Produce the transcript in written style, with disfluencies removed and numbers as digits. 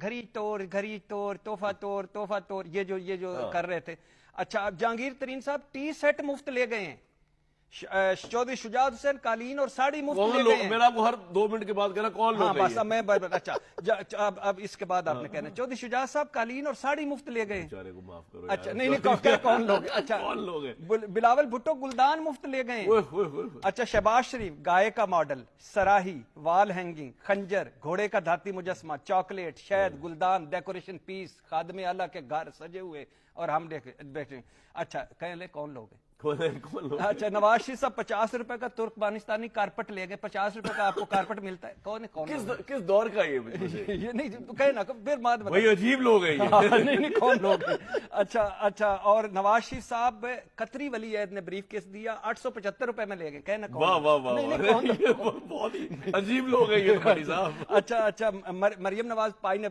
گھڑی توڑ تحفہ توڑ یہ جو کر رہے تھے. اچھا اب جہانگیر ترین صاحب ٹی سیٹ مفت لے گئے ہیں, چودھری شجاعت حسین قالین اور ساڑی مفت لے گئے ہیں. میرا آپ کو ہر 2 منٹ کے بعد کہنا کون لوگ بس میں اچھا اب اس کے بعد آپ نے کہنا چودھری شجاعت صاحب قالین اور ساڑی مفت لے گئے. بیچارے کو معاف کرو. اچھا نہیں کون لوگ. اچھا کون لوگ ہیں؟ بلاول بھٹو گلدان مفت لے گئے. اچھا شہباز شریف گائے کا ماڈل, سراہی, وال ہینگنگ, خنجر, گھوڑے کا دھاتی مجسمہ, چاکلیٹ, شہد, گلدان, ڈیکوریشن پیس, خادم اعلیٰ کے گھر سجے ہوئے اور ہم بیٹھے. اچھا کہہ لے کون لوگ ہیں. اچھا نواز شریف صاحب 50 روپے کا ترکمانستانی کارپٹ لے گئے. 50 روپے کا آپ کو کارپٹ ملتا ہے. کون کس دور کا یہ نہیں کہنا پھر بعد وہی عجیب لوگ ہیں نہیں کون لوگ ہیں. اچھا اور نواز شریف صاحب قطری ولی عہد نے بریف کیس دیا 875 روپے میں لے گئے. کہنا واہ واہ واہ بہت ہی عجیب لوگ ہیں یہ صاحب. اچھا مریم نواز پائی نے